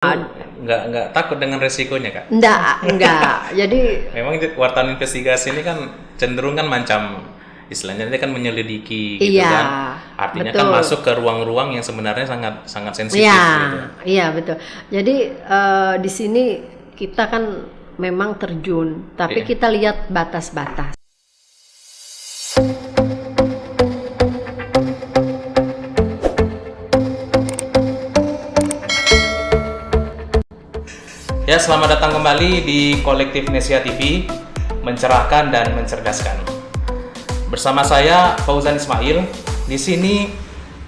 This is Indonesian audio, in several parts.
Nggak takut dengan resikonya, Kak? Enggak. Jadi Memang wartawan investigasi ini kan cenderung kan macam istilahnya dia kan menyelidiki gitu iya, kan. Artinya kan betul. masuk ke ruang-ruang yang sebenarnya sangat sangat sensitif Iya, gitu. iya betul. Jadi di sini kita kan memang terjun, tapi Iya. kita lihat batas-batas. Ya, selamat datang kembali di Kolektif Nesia TV, mencerahkan dan mencerdaskan. Bersama saya Fauzan Ismail. Di sini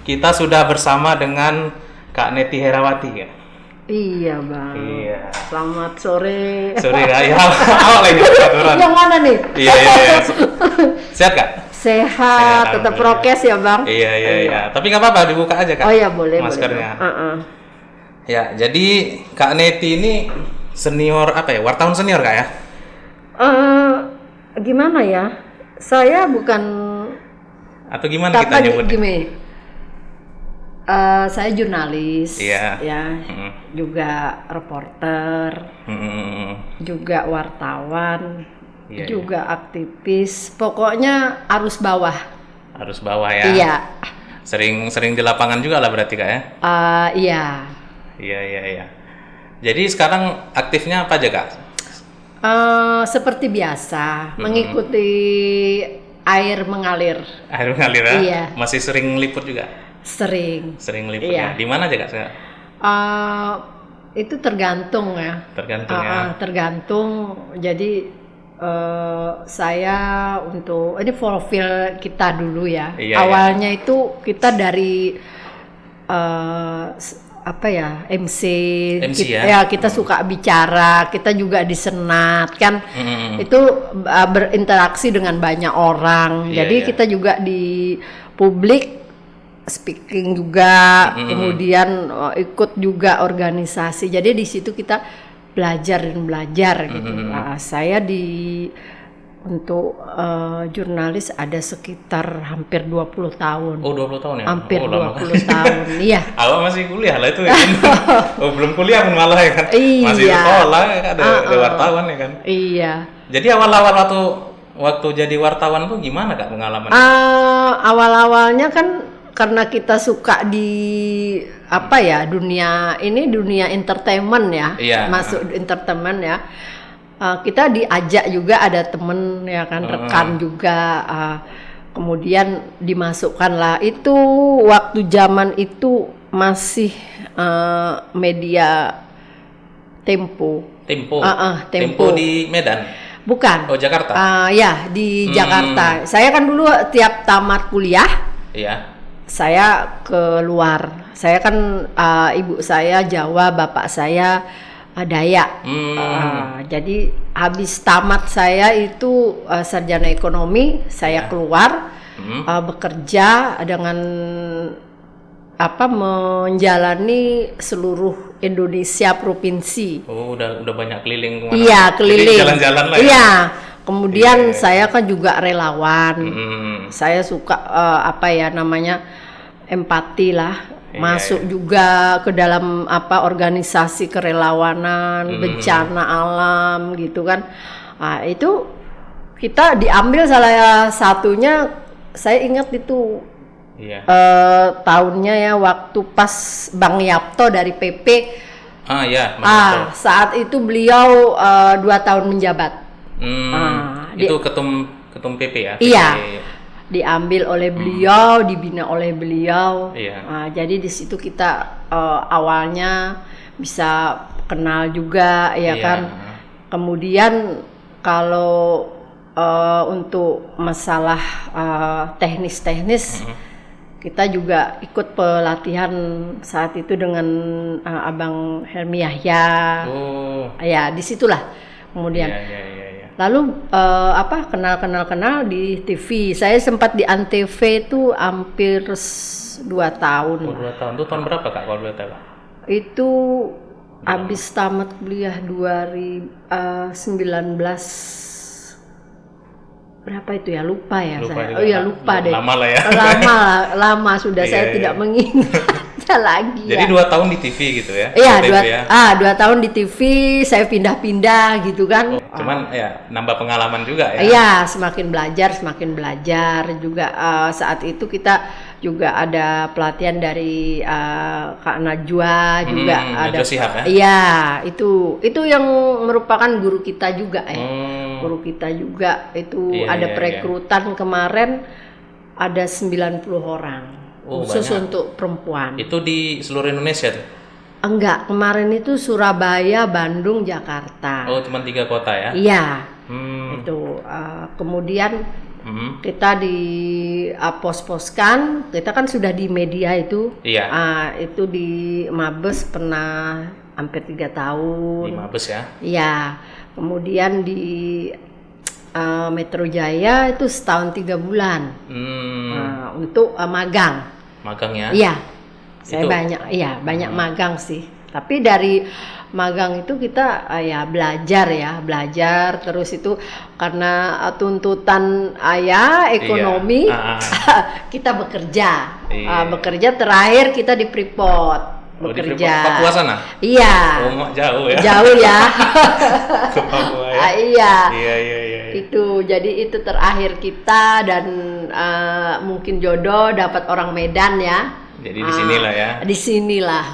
kita sudah bersama dengan Kak Neti Herawati ya. Iya bang. Iya. Selamat sore. Sorry Kak, ya awal lagi aturan. Yang mana nih? Iya. Sehat Kak? Sehat, tetap alhamdulillah. prokes ya bang. Iya. Tapi nggak apa-apa, dibuka aja Kak. Oh iya boleh. Maskernya. Boleh. Ya, jadi Kak Neti ini senior apa ya? Wartawan senior Kak ya? Gimana ya? Saya bukan. Atau gimana kita nyebutnya? Gini. Saya jurnalis, Iya. ya, juga reporter, juga wartawan, Iya, juga aktivis. Pokoknya arus bawah. Harus bawah ya. Iya, Sering di lapangan juga lah berarti Kak ya? iya. Iya. Jadi sekarang aktifnya apa aja Kak? Seperti biasa, mengikuti air mengalir. Air mengalir ya? Iya. Masih sering liput juga? Sering. Sering liput Iya. ya? Di mana aja Kak? Itu tergantung ya. Tergantung ya? Tergantung. Jadi saya untuk ini profil kita dulu ya. Iya, Awalnya itu kita dari apa ya, MC ya? kita suka bicara, kita juga di senat kan. Itu berinteraksi dengan banyak orang. Iya, Jadi iya. kita juga di publik speaking juga, kemudian ikut juga organisasi. Jadi di situ kita belajar gitu. Nah, saya untuk jurnalis ada sekitar hampir 20 tahun. Oh 20 tahun ya? Hampir lama 20 tahun. Iya. Awal masih kuliah lah itu ya? Oh belum kuliah pun malah ya kan? Iya. Masih sekolah ya kan? Ada wartawan ya kan? Iya. Jadi awal-awal waktu jadi wartawan tuh gimana Kak pengalaman? Awal-awalnya kan karena kita suka di apa ya, dunia entertainment ya. Iya. Masuk entertainment ya. Kita diajak juga, ada temen ya kan, rekan juga, kemudian dimasukkanlah. Itu waktu zaman itu masih media Tempo. Tempo di Medan? Bukan. Oh Jakarta? Ya di Jakarta. Saya kan dulu tiap tamat kuliah Iya. saya keluar. Saya kan ibu saya Jawa, bapak saya Dayak. Jadi habis tamat saya itu sarjana ekonomi, saya keluar bekerja dengan menjalani seluruh Indonesia provinsi. Oh udah banyak keliling kemana? Iya, keliling. Jadi jalan-jalan lah ya? Iya. Kemudian saya kan juga relawan. Saya suka empati lah. Masuk juga ke dalam organisasi kerelawanan, bencana alam gitu kan. Itu kita diambil salah satunya, saya ingat itu tahunnya ya, waktu pas Bang Yapto dari PP. Iya. Saat itu beliau 2 tahun menjabat. Itu ketum PP ya? Iya. Diambil oleh beliau, dibina oleh beliau. Iya. Jadi di situ kita awalnya bisa kenal juga ya kan. Kemudian kalau untuk masalah teknis kita juga ikut pelatihan saat itu dengan Abang Helmi Yahya. Ya disitulah kemudian. Iya. Lalu kenal di TV. Saya sempat di Antv itu hampir 2 tahun. Oh 2 tahun. Itu tahun berapa Kak kalau boleh tahu? Itu habis tamat kuliah 2019. Berapa itu ya? Lupa ya saya. Lupa deh. Lama lah ya. Lama sudah saya tidak mengingat. kerja lagi. Jadi ya. 2 tahun di TV gitu ya? Iya, TV ya? 2 tahun di TV, saya pindah-pindah gitu kan. Cuman ya nambah pengalaman juga ya? Iya, semakin belajar juga. Saat itu kita juga ada pelatihan dari Kak Najwa juga ada. Najwa Shihab ya? Iya, itu yang merupakan guru kita juga ya. Guru kita juga itu ada perekrutan kemarin ada 90 orang. Khusus banyak. untuk perempuan. Itu di seluruh Indonesia tuh? Enggak, kemarin itu Surabaya, Bandung, Jakarta. Oh, cuma 3 kota ya? Iya. Itu kemudian kita di pos-poskan, kita kan sudah di media itu. Iya. Itu di Mabes pernah hampir 3 tahun. Di Mabes ya? Iya. Kemudian di Metro Jaya itu setahun 3 bulan. Untuk magang. Magang ya? Iya. Saya banyak magang sih. Tapi dari magang itu kita belajar terus itu karena tuntutan ekonomi kita bekerja. Bekerja terakhir kita di Freeport. Bekerja. Di Papua sana? Iya. Oh, jauh ya? Jauh ya. Ke Papua ya? Iya. Iya. Itu jadi itu terakhir kita dan mungkin jodoh dapat orang Medan ya. Jadi di sinilah ya. Di sinilah.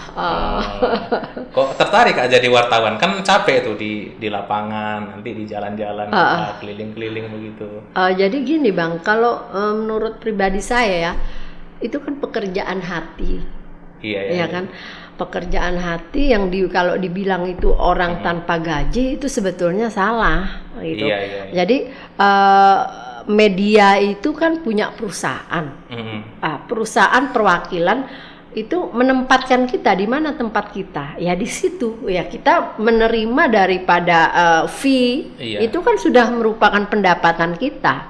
Kok tertarik Kak jadi wartawan? Kan capek tuh di lapangan, nanti di jalan-jalan keliling-keliling begitu. Jadi gini Bang, kalau menurut pribadi saya ya, itu kan pekerjaan hati. Iya kan? Pekerjaan hati yang kalau dibilang itu orang tanpa gaji itu sebetulnya salah gitu. Iya. Jadi media itu kan punya perusahaan. Perusahaan perwakilan itu menempatkan kita di mana tempat kita. Ya di situ. Ya kita menerima daripada fee itu kan sudah merupakan pendapatan kita.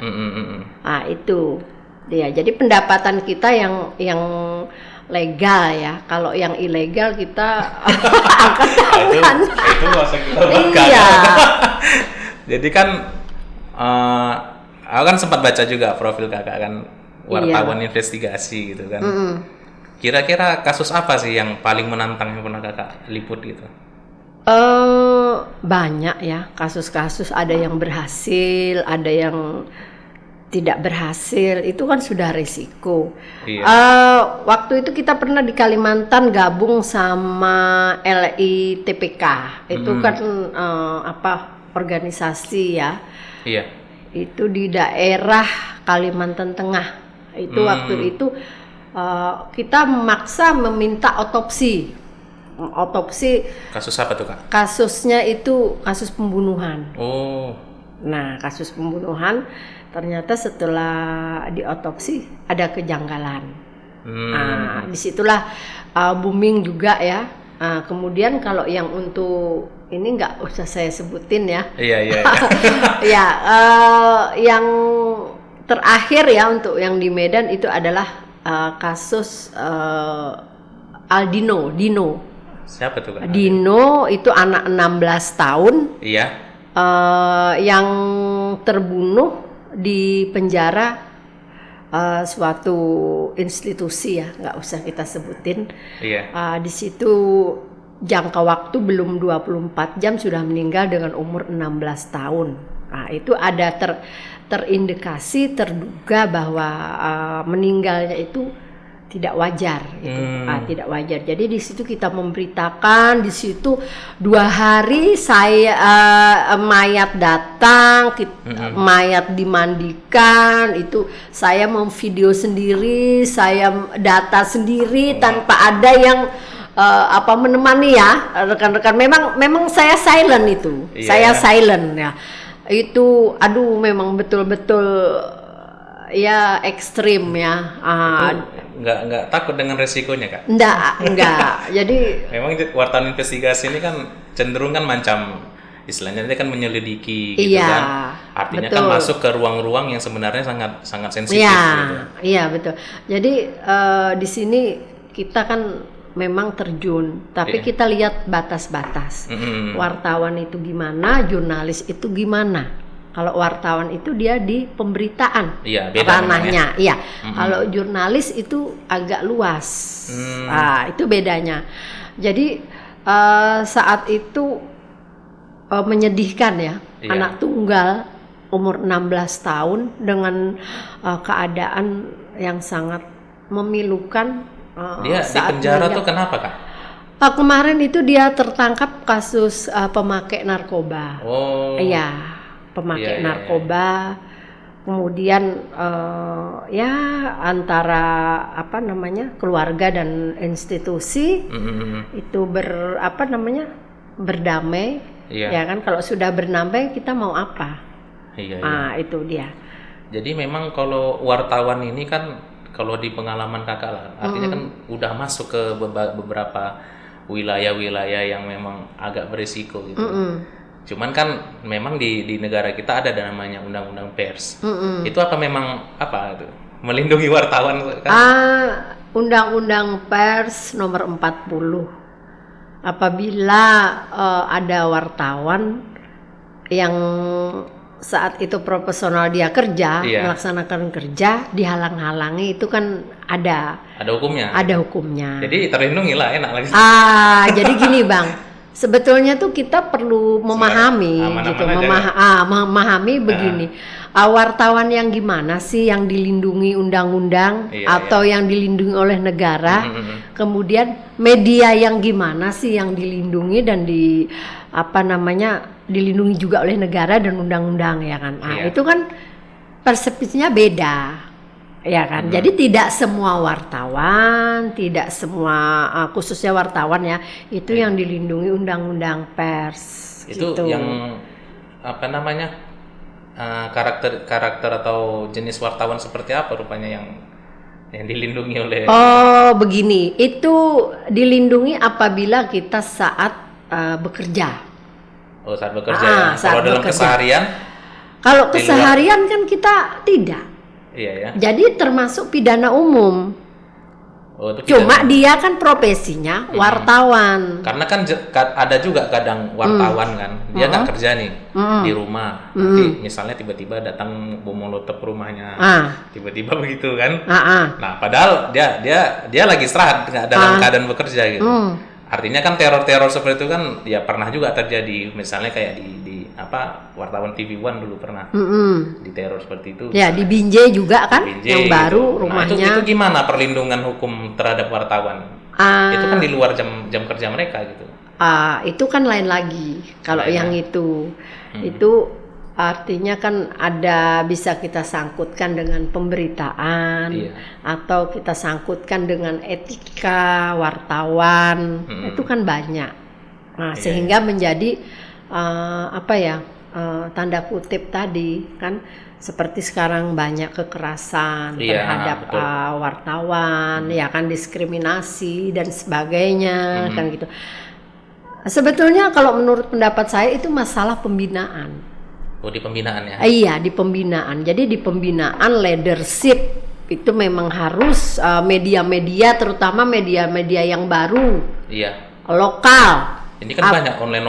Itu. Ya, jadi pendapatan kita yang legal ya. Kalau yang ilegal kita angkat tangan. Itu nggak usah kita buka. Iya. Jadi kan aku kan sempat baca juga profil kakak kan wartawan investigasi gitu kan. Kira-kira kasus apa sih yang paling menantang yang pernah kakak liput gitu? Banyak ya kasus-kasus, ada yang berhasil, ada yang tidak berhasil, itu kan sudah risiko. Waktu itu kita pernah di Kalimantan gabung sama LITPK, itu kan organisasi ya. Iya. Itu di daerah Kalimantan Tengah. Itu waktu itu kita memaksa meminta otopsi. Kasus apa tuh Kak? Kasusnya itu kasus pembunuhan. Oh. Nah, kasus pembunuhan ternyata setelah diotopsi ada kejanggalan. Disitulah booming juga ya. Kemudian kalau yang untuk ini nggak usah saya sebutin ya. Iya. Ya, yang terakhir ya untuk yang di Medan itu adalah kasus Dino. Siapa tuh Kak? Dino itu anak 16 tahun. Iya. Yang terbunuh di penjara suatu institusi ya, nggak usah kita sebutin. Iya. Di situ jangka waktu belum 24 jam sudah meninggal dengan umur 16 tahun. Itu ada terindikasi terduga bahwa meninggalnya itu tidak wajar gitu. Tidak wajar. Jadi di situ kita memberitakan, di situ 2 hari saya mayat datang, mayat dimandikan, itu saya memvideo sendiri, saya data sendiri tanpa ada yang menemani ya rekan-rekan. Memang saya silent itu. Saya silent ya. Itu memang betul-betul ya ekstrim ya. Nggak takut dengan resikonya Kak? Enggak. Jadi memang wartawan investigasi ini kan cenderung kan macam istilahnya dia kan menyelidiki gitu kan. Artinya betul. Kan masuk ke ruang-ruang yang sebenarnya sangat sensitif gitu. Iya, betul. Jadi di sini kita kan memang terjun, tapi kita lihat batas-batas. Wartawan itu gimana, jurnalis itu gimana. Kalau wartawan itu dia di pemberitaan Iya, beda ranahnya. Iya. Kalau jurnalis itu agak luas. Nah, itu bedanya. Jadi saat itu menyedihkan ya, Iya. anak tunggal umur 16 tahun dengan keadaan yang sangat memilukan. Dia di saat penjara tuh kenapa, Kak? Kemarin itu dia tertangkap kasus pemakai narkoba. Oh. Iya, pemakai narkoba. Kemudian ya antara apa namanya keluarga dan institusi itu berdamai. Iya. Ya kan, kalau sudah berdamai kita mau apa? Iya. Itu dia. Jadi memang kalau wartawan ini kan, kalau di pengalaman kakak lah, artinya kan udah masuk ke beberapa wilayah-wilayah yang memang agak berisiko gitu. Cuman kan memang di negara kita ada namanya undang-undang pers. Itu apa memang apa itu melindungi wartawan kan? Undang-undang pers nomor 40. Apabila ada wartawan yang saat itu profesional dia kerja, melaksanakan kerja, dihalang-halangi, itu kan ada hukumnya. Ada hukumnya. Jadi terlindungi lah, enak lagi. Jadi gini Bang, sebetulnya tuh kita perlu memahami gitu, memahami begini. Wartawan yang gimana sih yang dilindungi undang-undang atau yang dilindungi oleh negara? Kemudian media yang gimana sih yang dilindungi dan dilindungi juga oleh negara dan undang-undang, ya kan? Itu kan persepsinya beda, ya kan? Jadi tidak semua wartawan, tidak semua khususnya wartawan ya, itu yang dilindungi undang-undang pers. Itu gitu. yang karakter atau jenis wartawan seperti apa rupanya yang dilindungi oleh? Begini, itu dilindungi apabila kita saat bekerja. Saat bekerja. Kalau dalam keseharian? Kalau keseharian kan kita tidak. Iya ya. Jadi termasuk pidana umum. Cuma dia kan profesinya wartawan. Karena kan ada juga kadang wartawan kan, dia nggak kerja nih di rumah. Nanti misalnya tiba-tiba datang bom molotov rumahnya, tiba-tiba begitu kan. Nah, padahal dia lagi istirahat, nggak dalam keadaan bekerja gitu. Artinya kan teror-teror seperti itu kan ya pernah juga terjadi, misalnya kayak di wartawan TV One dulu pernah diteror seperti itu. Ya, di Binjai juga kan, yang baru gitu. rumahnya. Nah, itu gimana perlindungan hukum terhadap wartawan? Itu kan di luar jam kerja mereka gitu. Itu kan lain lagi. Kalau yang itu artinya kan bisa kita sangkutkan dengan pemberitaan, atau kita sangkutkan dengan etika wartawan. Itu kan banyak. Nah, sehingga menjadi tanda kutip tadi kan, seperti sekarang banyak kekerasan terhadap wartawan, ya kan, diskriminasi dan sebagainya, kan gitu. Sebetulnya kalau menurut pendapat saya itu masalah pembinaan. Di pembinaan ya? Iya, di pembinaan. Jadi di pembinaan leadership itu memang harus media-media, terutama media-media yang baru, lokal. Ini kan banyak online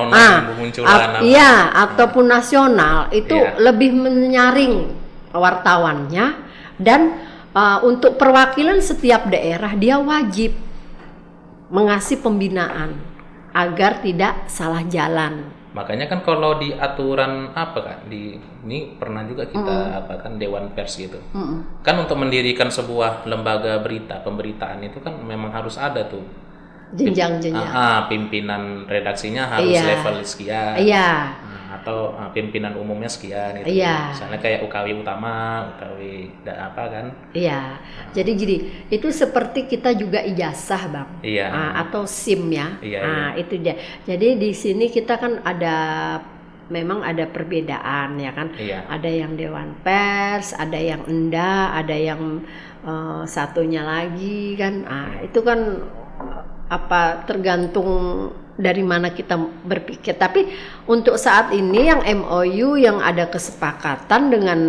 bermunculan. Ataupun nasional itu lebih menyaring wartawannya, dan untuk perwakilan setiap daerah dia wajib mengasih pembinaan agar tidak salah jalan. Makanya kan kalau di aturan ini pernah juga kita Dewan Pers gitu. Kan untuk mendirikan sebuah lembaga pemberitaan itu kan memang harus ada tuh jenjang-jenjang. Pimpinan redaksinya harus level sekian. Atau pimpinan umumnya sekian gitu. Misalnya kayak UKW utama, UKW kan. Jadi gini, itu seperti kita juga ijazah, Bang. Atau SIM ya. Itu dia. Jadi di sini kita kan memang ada perbedaan, ya kan. Ada yang Dewan Pers, ada yang ENDA, ada yang satunya lagi kan. Itu kan tergantung dari mana kita berpikir. Tapi untuk saat ini yang MOU yang ada kesepakatan dengan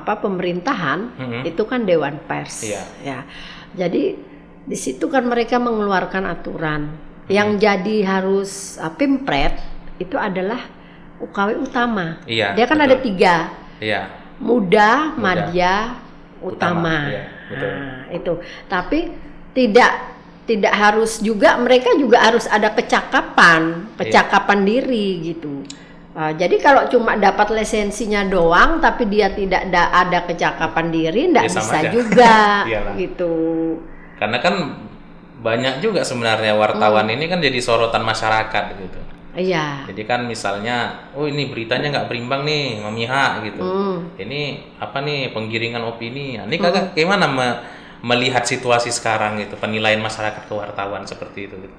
pemerintahan itu kan Dewan Pers. Ya. Jadi di situ kan mereka mengeluarkan aturan. Yang jadi harus Pimpret itu adalah UKW utama. Iya, Dia kan betul. ada 3. Iya. Muda, madya, utama. Iya, betul. Nah, itu. Tapi tidak harus juga, mereka juga harus ada kecakapan diri gitu. Jadi kalau cuma dapat lisensinya doang tapi dia tidak ada kecakapan diri, enggak Ya, sama bisa aja. juga Iyalah. gitu. Karena kan banyak juga sebenarnya wartawan ini kan jadi sorotan masyarakat gitu. Iya. Jadi kan misalnya, oh ini beritanya nggak berimbang nih, memihak gitu. Ini apa nih penggiringan opini. Nah, ini kakak gimana melihat situasi sekarang gitu, penilaian masyarakat ke wartawan seperti itu? Gitu.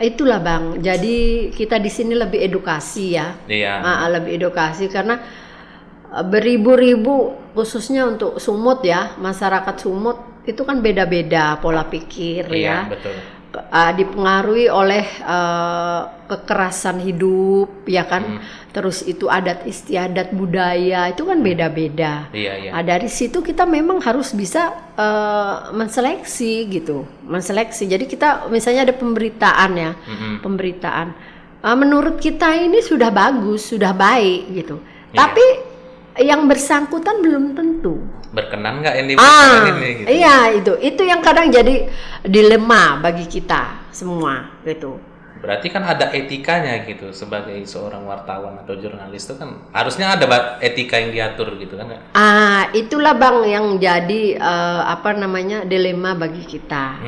Itulah Bang. Jadi kita di sini lebih edukasi ya. Iya. Lebih edukasi karena beribu-ribu khususnya untuk Sumut ya, masyarakat Sumut itu kan beda-beda pola pikir Iya, ya. betul. Dipengaruhi oleh kekerasan hidup ya kan, terus itu adat istiadat budaya itu kan beda-beda. Iya. Dari situ kita memang harus bisa menseleksi gitu, jadi kita misalnya ada pemberitaan ya, pemberitaan menurut kita ini sudah bagus, sudah baik gitu, tapi yang bersangkutan belum tentu berkenan nggak ini ini gitu. Iya, itu yang kadang jadi dilema bagi kita semua gitu. Berarti kan ada etikanya gitu, sebagai seorang wartawan atau jurnalis itu kan harusnya ada etika yang diatur gitu kan. Itulah Bang yang jadi dilema bagi kita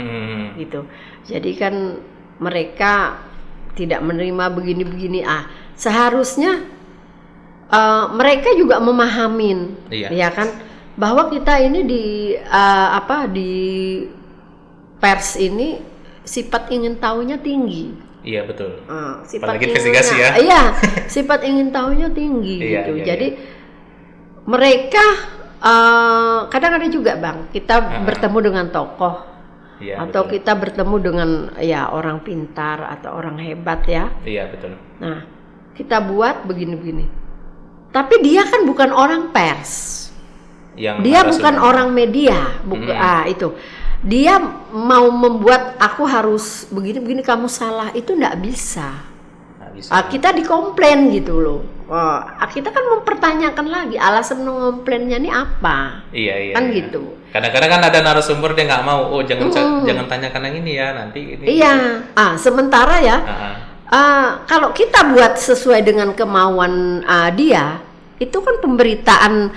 gitu. Jadi kan mereka tidak menerima begini-begini. Seharusnya mereka juga memahamin, ya kan, bahwa kita ini di pers ini sifat ingin tahunya tinggi. Iya betul. Sifat apalagi investigasi ya. Iya, sifat ingin tahunya tinggi gitu. Iya. Jadi mereka kadang ada juga Bang, kita bertemu dengan tokoh atau betul. kita bertemu dengan orang pintar atau orang hebat ya. Iya betul. Nah, kita buat begini-begini. Tapi dia kan bukan orang pers. Dia bukan orang media, itu. Dia mau membuat aku harus begini-begini, kamu salah, itu enggak bisa. Kita dikomplain gitu loh. Kita kan mempertanyakan lagi alasan mengomplainnya ini apa. Iya. Kan gitu. Kadang-kadang kan ada narasumber dia nggak mau, jangan tanyakan yang ini ya, nanti ini. Iya. Sementara ya, kalau kita buat sesuai dengan kemauan dia, itu kan pemberitaan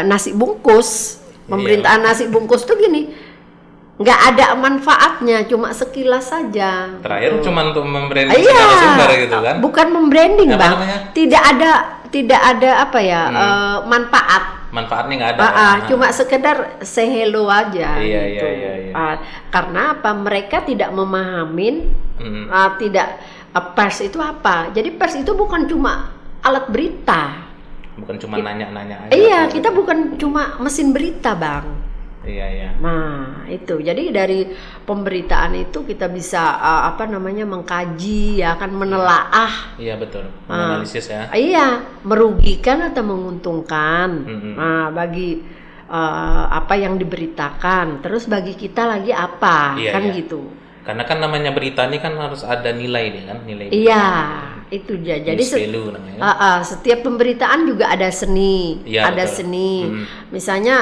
nasi bungkus. Pemberitaan nasi bungkus tuh gini, nggak ada manfaatnya, cuma sekilas saja. Terakhir cuma untuk membranding narasumber gitu kan? Bukan membranding Bang. Tidak ada manfaat. Manfaatnya nggak ada. Cuma sekedar say hello aja. Iya. Karena apa? Mereka tidak memahamin, pers itu apa. Jadi pers itu bukan cuma alat berita. Bukan cuma nanya-nanya aja. Iya, kita bukan cuma mesin berita Bang. Iya. Nah, itu. Jadi dari pemberitaan itu kita bisa mengkaji ya kan, menelaah. Iya, betul. Menganalisis ya. Iya, merugikan atau menguntungkan. Bagi apa yang diberitakan. Terus bagi kita lagi apa? Gitu. Karena kan namanya berita ini kan harus ada nilai nih kan, nilai. Iya, itu dia. Jadi setiap pemberitaan juga ada seni, ada betul. Seni. Misalnya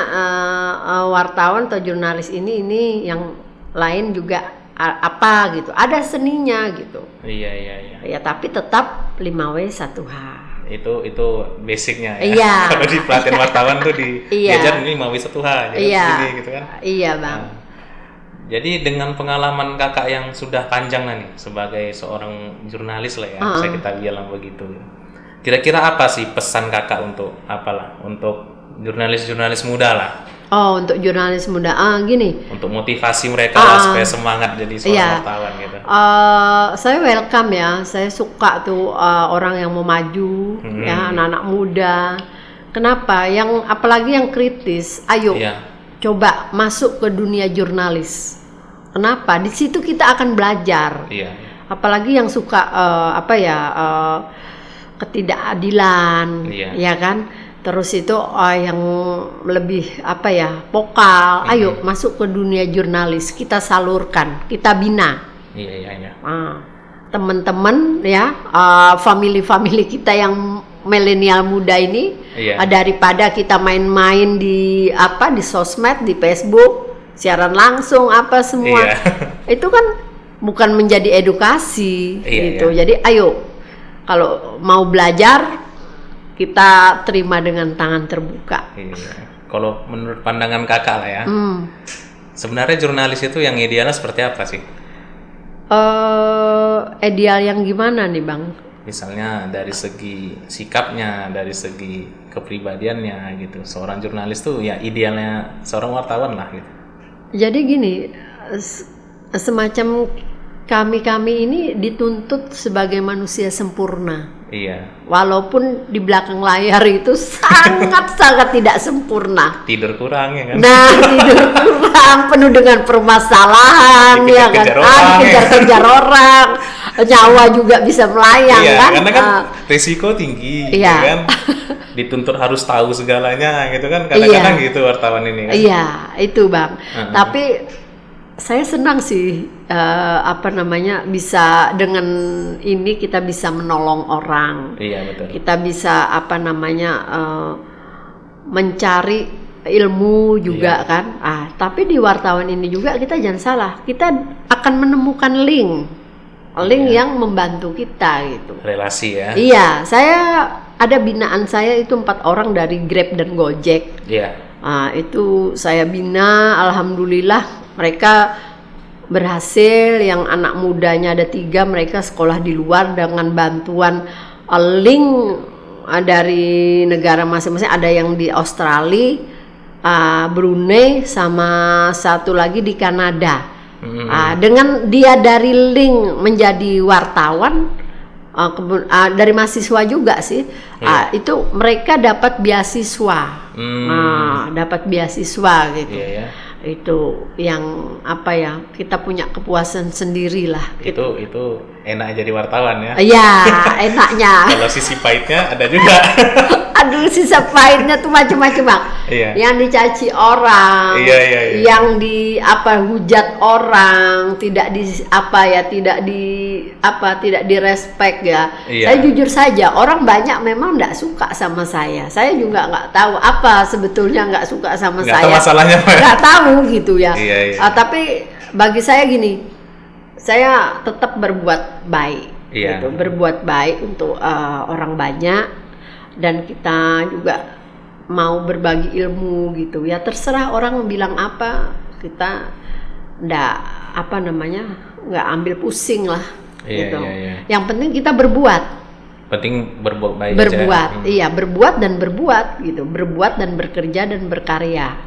wartawan atau jurnalis ini yang lain juga apa gitu, ada seninya gitu. Iya. Ya tapi tetap 5W 1H. Itu basicnya ya. Iya. Kalau di pelatihan wartawan tuh diajar ini 5W 1H gitu kan. Iya Bang. Jadi dengan pengalaman kakak yang sudah panjang nih sebagai seorang jurnalis lah ya, bisa kita bilang begitu. Kira-kira apa sih pesan kakak untuk untuk jurnalis-jurnalis muda lah? Untuk jurnalis muda, gini. Untuk motivasi mereka lah supaya semangat jadi seorang wartawan gitu. Saya welcome ya, saya suka tuh orang yang mau maju, ya anak-anak muda. Kenapa? Apalagi yang kritis, ayo coba masuk ke dunia jurnalis. Kenapa? Di situ kita akan belajar. Iya. Apalagi yang suka ketidakadilan, ya kan? Terus itu yang lebih vokal. Ayo masuk ke dunia jurnalis, kita salurkan, kita bina. Iya. teman-teman ya, family kita yang milenial muda ini, daripada kita main-main di sosmed, di Facebook, siaran langsung apa semua, itu kan bukan menjadi edukasi gitu. Jadi ayo, kalau mau belajar kita terima dengan tangan terbuka. Kalau menurut pandangan kakak lah ya, sebenarnya jurnalis itu yang idealnya seperti apa sih? Ideal yang gimana nih Bang? Misalnya dari segi sikapnya, dari segi kepribadiannya gitu. Seorang jurnalis tuh ya idealnya seorang wartawan lah gitu. Jadi gini, semacam kami ini dituntut sebagai manusia sempurna. Walaupun di belakang layar itu sangat tidak sempurna. Tidur kurang ya kan? Nah, tidur kurang, penuh dengan permasalahan, ya kan? Dikejar-kejar orang, nyawa juga bisa melayang kan? Karena kan risiko tinggi, ya kan? Dituntut harus tahu segalanya gitu kan? Kadang-kadang gitu wartawan ini kan? Iya, itu Bang. Tapi saya senang sih bisa dengan ini kita bisa menolong orang. Betul. Kita bisa mencari ilmu juga kan. Tapi di wartawan ini juga kita jangan salah, kita akan menemukan link yang membantu kita gitu. Relasi ya. Iya, saya ada binaan saya itu 4 orang dari Grab dan Gojek. Itu saya bina, alhamdulillah mereka berhasil. Yang anak mudanya ada 3, mereka sekolah di luar dengan bantuan link dari negara masing-masing. Ada yang di Australia, Brunei, sama satu lagi di Kanada. Dengan dia dari link menjadi wartawan, dari mahasiswa juga sih, itu mereka dapat beasiswa, dapat beasiswa gitu. Itu yang kita punya kepuasan sendiri lah. Itu enak jadi wartawan ya. Iya, enaknya. Kalau sisi pahitnya ada juga. Aduh, sisa pahitnya tuh macam-macam Bang. Yang dicaci orang, yang hujat orang, tidak di respect ya. Saya jujur saja, orang banyak memang nggak suka sama saya. Saya juga nggak tahu apa sebetulnya nggak suka sama saya. Nggak tahu masalahnya. Nggak tahu gitu ya. Tapi bagi saya gini, saya tetap berbuat baik. Gitu, berbuat baik untuk orang banyak. Dan kita juga mau berbagi ilmu gitu ya, terserah orang bilang apa, kita nggak ambil pusing lah gitu. Yang penting kita berbuat. Penting berbuat baik. Berbuat, berbuat dan berbuat gitu, berbuat dan bekerja dan berkarya.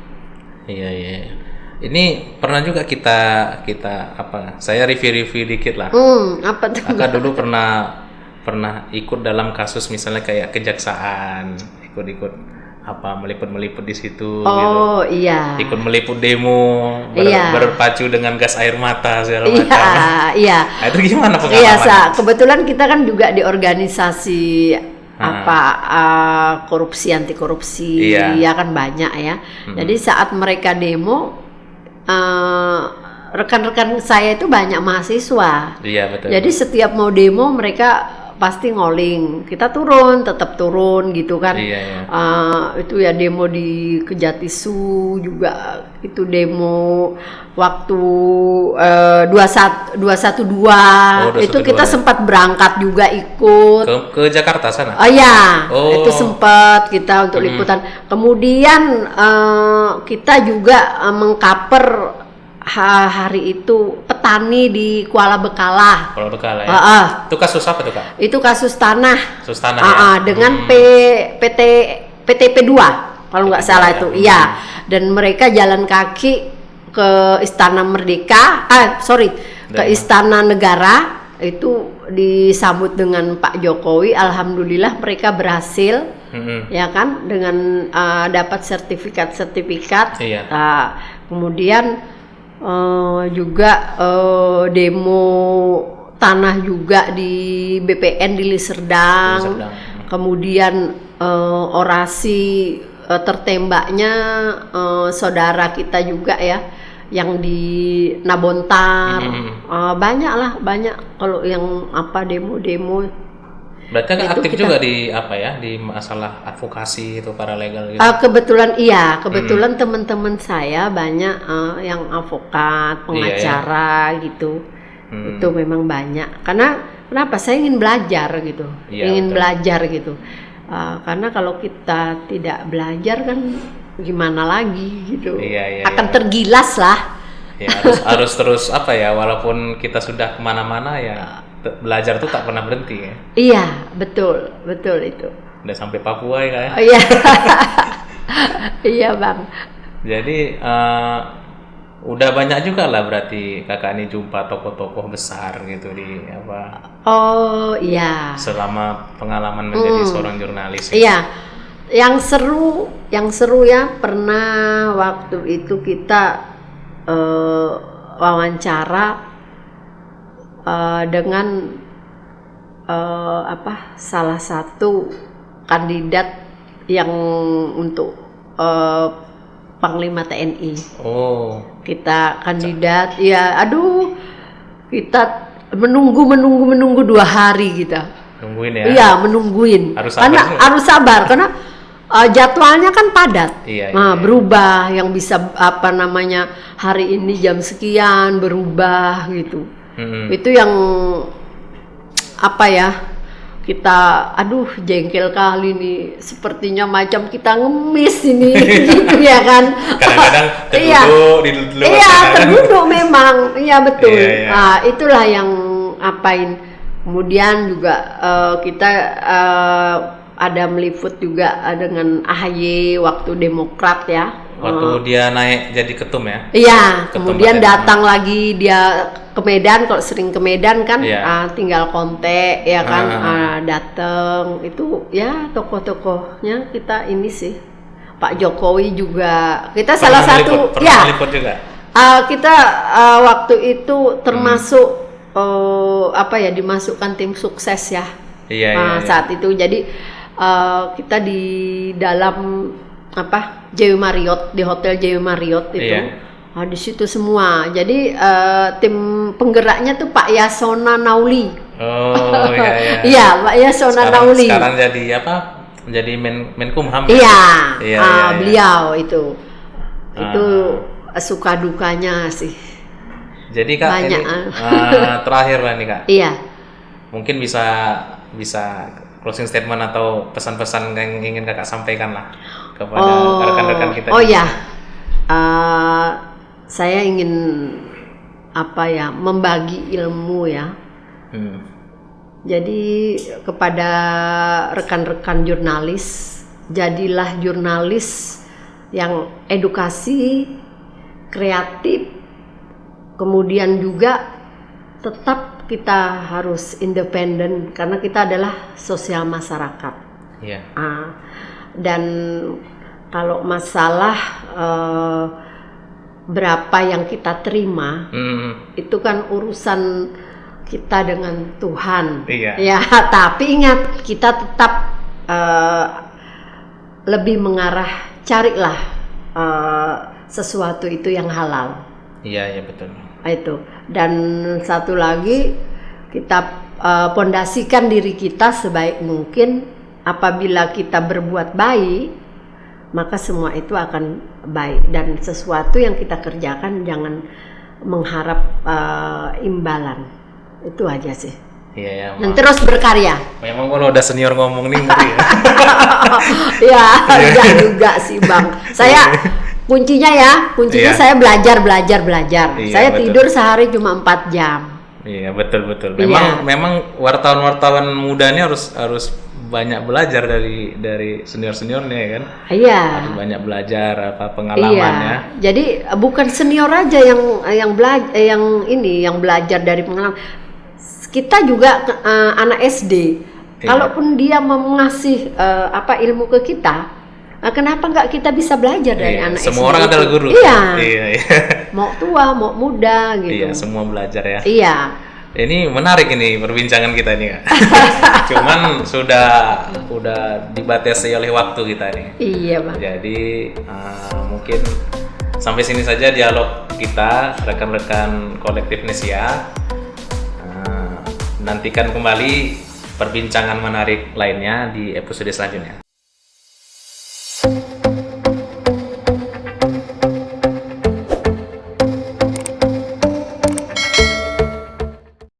Ini pernah juga kita saya review dikit lah. Apa tuh? Kakak dulu pernah ikut dalam kasus misalnya kayak kejaksaan, ikut meliput di situ. Ikut meliput demo, berpacu dengan gas air mata segala macam. Nah, itu gimana pengalaman? Kebetulan kita kan juga di organisasi korupsi, anti korupsi, ya kan banyak ya. Jadi saat mereka demo, rekan-rekan saya itu banyak mahasiswa. Betul. Jadi setiap mau demo mereka pasti ngoling, kita tetap turun gitu kan. Itu ya demo di Kejatisu juga, itu demo waktu 212 itu kita sempat berangkat juga ikut ke Jakarta sana. Itu sempat kita untuk liputan. Kemudian kita juga mengcover hari itu petani di Kuala Bekalah. Ya. Itu kasus apa tuh Kak? Itu kasus tanah. Dengan PTP 2 kalau nggak salah itu. Dan mereka jalan kaki ke Istana Merdeka. Ke Istana Negara. Itu disambut dengan Pak Jokowi. Alhamdulillah mereka berhasil. Ya kan, dengan dapat sertifikat. Kemudian juga demo tanah juga di BPN di Liserdang. Kemudian orasi tertembaknya saudara kita juga ya, yang di Nabontar, banyak kalau yang apa demo-demo. Berarti kan Itu aktif kita- juga di apa ya, di masalah advokasi itu paralegal gitu. Kebetulan teman-teman saya banyak yang advokat, pengacara gitu. Itu memang banyak. Kenapa? Saya ingin belajar gitu, Iya, ingin betul. belajar gitu. Karena kalau kita tidak belajar kan gimana lagi gitu, Iya, akan iya. tergilas lah. Ya harus terus apa ya, walaupun kita sudah kemana-mana ya belajar tuh tak pernah berhenti ya. Iya, betul itu. Udah sampai Papua ya Kak, ya. Iya, iya bang. Jadi udah banyak juga lah berarti kakak ini jumpa tokoh-tokoh besar gitu di apa Oh iya, selama pengalaman menjadi seorang jurnalis. iya. Yang seru ya, pernah waktu itu kita wawancara dengan salah satu kandidat yang untuk Panglima TNI. Oh, Kita kandidat, ya aduh, kita menunggu 2 hari kita. nungguin ya. Iya, menungguin. Harus sabar Karena juga. harus sabar karena jadwalnya kan padat. Iya, Nah, iya. berubah yang bisa hari ini jam sekian berubah gitu. Itu yang kita jengkel kali nih, sepertinya macam kita ngemis ini gitu ya kan. Kadang-kadang Iya. terduduk di luar Iya, sana kan. terduduk memang. Iya betul. Iya, iya. Nah, itulah yang apain. Kemudian juga kita ada meliput juga dengan AHY waktu Demokrat ya. Waktu dia naik jadi ketum ya. Iya, Ketum kemudian Partai datang lagi dia ke Medan, kalau sering ke Medan kan Iya. tinggal kontak ya kan, datang itu ya tokoh-tokohnya kita ini sih. Pak Jokowi juga kita salah satu pernah meliput juga. kita waktu itu termasuk dimasukkan tim sukses ya. Iya, iya. Saat itu jadi kita di dalam JW Marriott, di hotel JW Marriott itu. Iya. Di situ semua. Jadi tim penggeraknya tuh Pak Yasona Nauli. Oh iya iya. Iya, Pak Yasona Nauli. Sekarang jadi apa? Jadi Menkumham. Iya, Iya, iya. beliau itu. Itu suka dukanya sih. Jadi Kak, Banyak, ini terakhir lah nih Kak. Iya. Mungkin bisa closing statement atau pesan-pesan yang ingin Kakak sampaikan lah kepada rekan-rekan kita. Oh ya, saya ingin membagi ilmu ya. Jadi kepada rekan-rekan jurnalis, jadilah jurnalis yang edukasi, kreatif, kemudian juga tetap kita harus independen karena kita adalah sosial masyarakat. Iya. Dan kalau masalah berapa yang kita terima, itu kan urusan kita dengan Tuhan. Iya. Ya, tapi ingat kita tetap lebih mengarah, carilah sesuatu itu yang halal. Iya, iya betul. Itu. Dan satu lagi, kita pondasikan diri kita sebaik mungkin. Apabila kita berbuat baik, maka semua itu akan baik. Dan sesuatu yang kita kerjakan jangan mengharap imbalan. Itu aja sih. Iya ya. Dan terus berkarya. Memang kalau udah senior ngomong nih ngeri ya. Ya, enggak juga sih Bang. Saya kuncinya Iya. saya belajar. Iya, Saya betul. tidur sehari cuma 4 jam. Iya betul. Iya. Memang wartawan muda ini harus banyak belajar dari seniornya ya kan. Iya. Harus banyak belajar pengalamannya. Jadi bukan senior aja yang belajar dari pengalaman. Kita juga anak SD. Iya. Kalaupun dia ngasih ilmu ke kita, kenapa nggak kita bisa belajar dari Iya, anak semua SD orang itu? adalah guru. Iya. Iya. Mau tua, mau muda gitu. Iya, semua belajar ya. Iya. Ini menarik ini perbincangan kita nih Kak. Cuman udah dibatasi oleh waktu kita nih. Iya Bang. Jadi mungkin sampai sini saja dialog kita, rekan-rekan kolektif Nesia. Nantikan kembali perbincangan menarik lainnya di episode selanjutnya.